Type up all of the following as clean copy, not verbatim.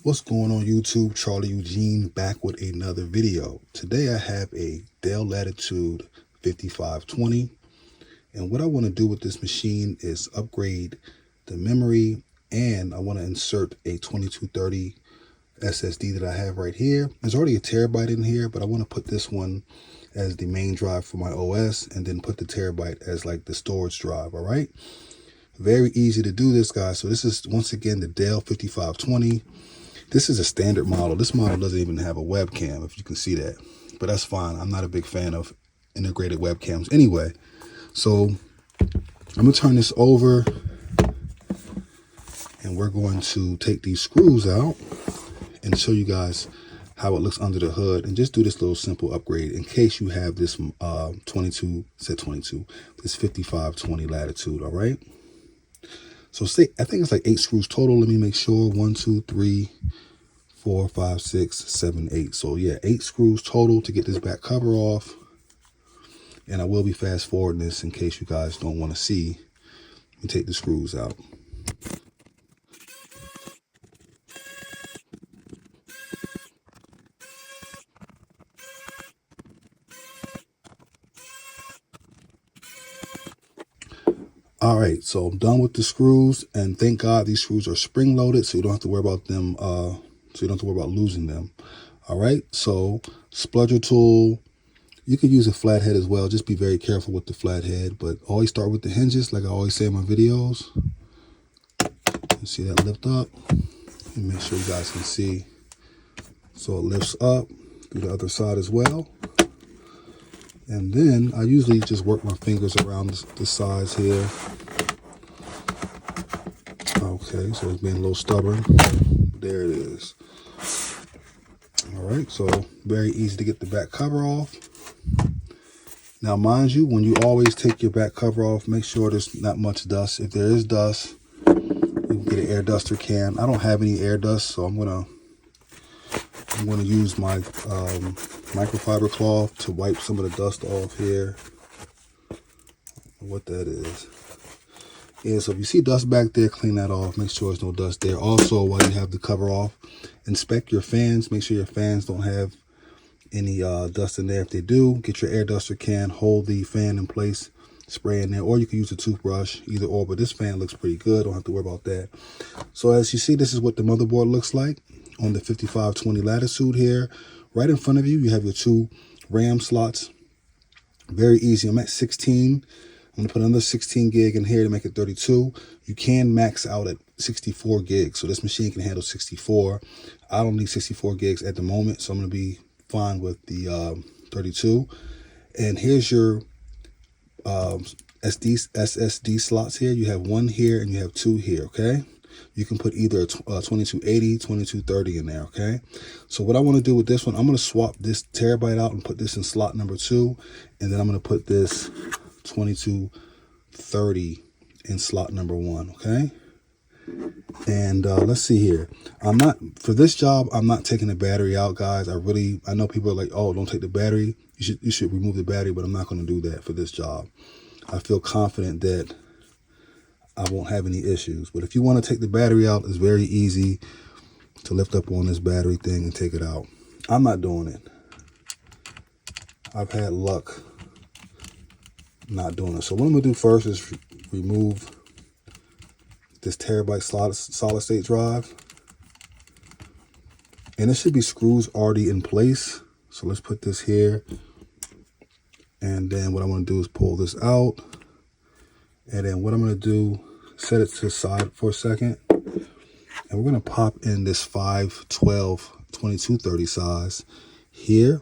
What's going on YouTube? Charlie Eugene back with another video. Today I have a Dell Latitude 5520, and what I want to do with this machine is upgrade the memory, and I want to insert a 2230 SSD that I have right here. There's already a terabyte in here, but I want to put this one as the main drive for my OS and then put the terabyte as like the storage drive. All right, very easy to do this, guys. So this is once again the Dell 5520. This is a standard model. This model doesn't even have a webcam, if you can see that. But that's fine. I'm not a big fan of integrated webcams anyway. So I'm going to turn this over, and we're going to take these screws out and show you guys how it looks under the hood, and just do this little simple upgrade in case you have this this 5520 Latitude, all right? So I think it's like 8 screws total. Let me make sure. 1, 2, 3, 4, 5, 6, 7, 8. So yeah, 8 screws total to get this back cover off. And I will be fast forwarding this in case you guys don't want to see me take the screws out. All right, so I'm done with the screws, and thank God these screws are spring loaded, so you don't have to worry about them. So you don't have to worry about losing them. All right, so spludger tool. You could use a flathead as well. Just be very careful with the flathead, but always start with the hinges, like I always say in my videos. You see that lift up? And make sure you guys can see. So it lifts up. Do the other side as well. And then I usually just work my fingers around the sides here. Okay, so it's being a little stubborn. There it is. All right, so very easy to get the back cover off. Now, mind you, when you always take your back cover off, make sure there's not much dust. If there is dust, you can get an air duster can. I don't have any air dust, so I'm gonna use my microfiber cloth to wipe some of the dust off here. What that is. Yeah, so if you see dust back there, clean that off. Make sure there's no dust there. Also, while you have the cover off, inspect your fans. Make sure your fans don't have any dust in there. If they do, get your air duster can, hold the fan in place, spray in there, or you can use a toothbrush, either or. But this fan looks pretty good. Don't have to worry about that. So as you see, this is what the motherboard looks like on the 5520 Latitude here. Right in front of you, you have your 2 RAM slots. Very easy. I'm at 16. I'm going to put another 16 gig in here to make it 32. You can max out at 64 gigs. So this machine can handle 64. I don't need 64 gigs at the moment, so I'm going to be fine with the 32. And here's your SSD slots here. You have 1 here and you have 2 here, okay? You can put either a 2280, 2230 in there, okay? So what I want to do with this one, I'm going to swap this terabyte out and put this in slot number 2, and then I'm going to put this 2230 in slot number 1, okay? And let's see here. For this job, I'm not taking the battery out, guys. I know people are like, oh, don't take the battery. You should remove the battery, but I'm not going to do that for this job. I feel confident that I won't have any issues. But if you want to take the battery out, it's very easy to lift up on this battery thing and take it out. I'm not doing it. I've had luck not doing it. So what I'm going to do first is remove this terabyte solid state drive. And there should be screws already in place. So let's put this here. And then what I want to do is pull this out. And then what I'm going to do, set it to the side for a second. And we're going to pop in this 512 2230 size here.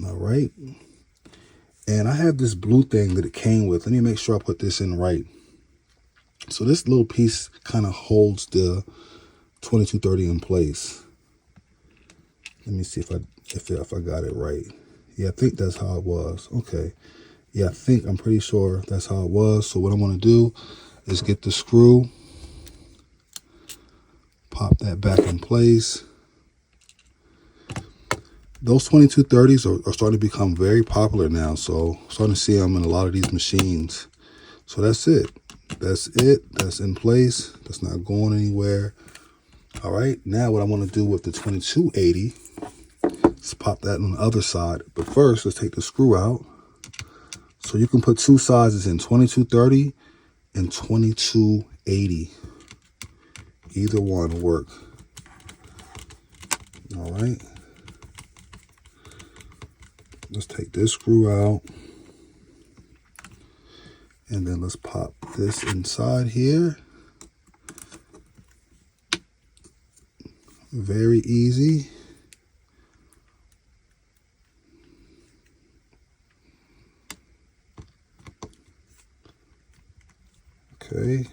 All right. And I have this blue thing that it came with. Let me make sure I put this in right. So this little piece kind of holds the 2230 in place. Let me see if I got it right. Yeah, I think that's how it was. Okay. Yeah, I'm pretty sure that's how it was. So what I want to do is get the screw, pop that back in place. Those 2230s are starting to become very popular now. So starting to see them in a lot of these machines. So that's it. That's it. That's in place. That's not going anywhere. All right, now what I want to do with the 2280 is pop that on the other side. But first, let's take the screw out. So you can put two sizes in, 2230 and 2280. Either one will work. All right. Let's take this screw out. And then let's pop this inside here. Very easy. Okay.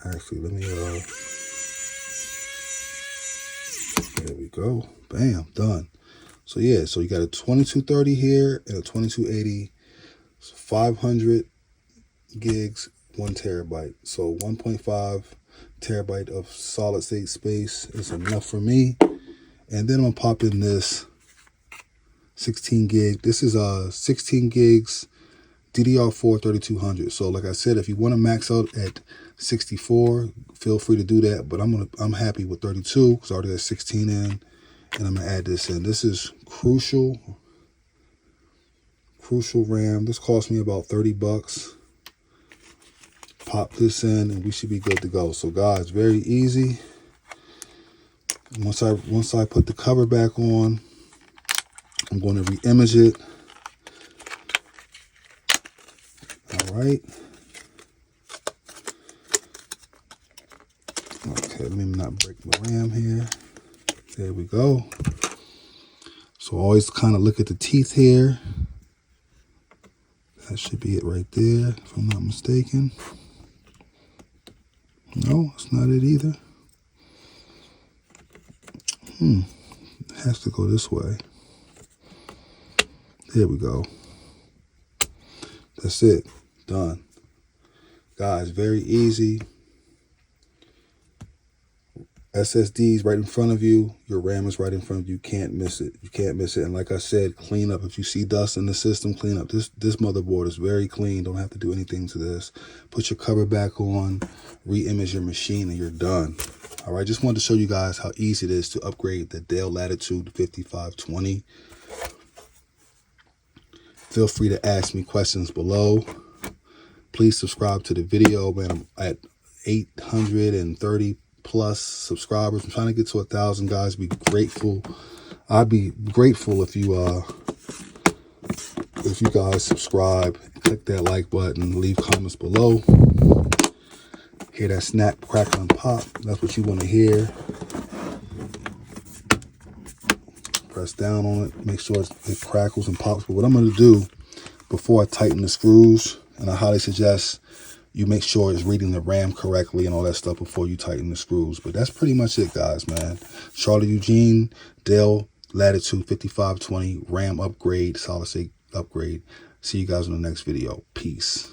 Actually, let me, there we go. Bam, done. So yeah, so you got a 2230 here and a 2280. So 500 gigs, 1 terabyte. So 1.5 terabyte of solid state space is enough for me. And then I'm gonna pop in this 16 gig. This is 16 gigs DDR4 3200. So like I said, if you want to max out at 64, feel free to do that. But I'm happy with 32 because I already got 16 in, and I'm gonna add this in. This is crucial RAM. This cost me about 30 bucks. Pop this in and we should be good to go. So guys, very easy. Once I put the cover back on, I'm going to re-image it. All right. Okay, let me not break my RAM here. There we go. So always kind of look at the teeth here. That should be it right there, if I'm not mistaken. No, it's not it either. It has to go this way. There we go. That's it. Done. Guys, very easy. SSD's right in front of you. Your RAM is right in front of you. You can't miss it. You can't miss it. And like I said, clean up. If you see dust in the system, clean up. This motherboard is very clean. Don't have to do anything to this. Put your cover back on, re-image your machine, and you're done. All right, just wanted to show you guys how easy it is to upgrade the Dell Latitude 5520. Feel free to ask me questions below. Please subscribe to the video, man. I'm at 830 plus subscribers. I'm trying to get to 1,000, guys. Be grateful. I'd be grateful if you guys subscribe, click that like button, leave comments below. Hear that snap, crackle, and pop. That's what you want to hear. Press down on it. Make sure it crackles and pops. But what I'm going to do before I tighten the screws, and I highly suggest you make sure it's reading the RAM correctly and all that stuff before you tighten the screws. But that's pretty much it, guys, man. Charlotte Eugene, Dell Latitude 5520, RAM upgrade, solid state upgrade. See you guys in the next video. Peace.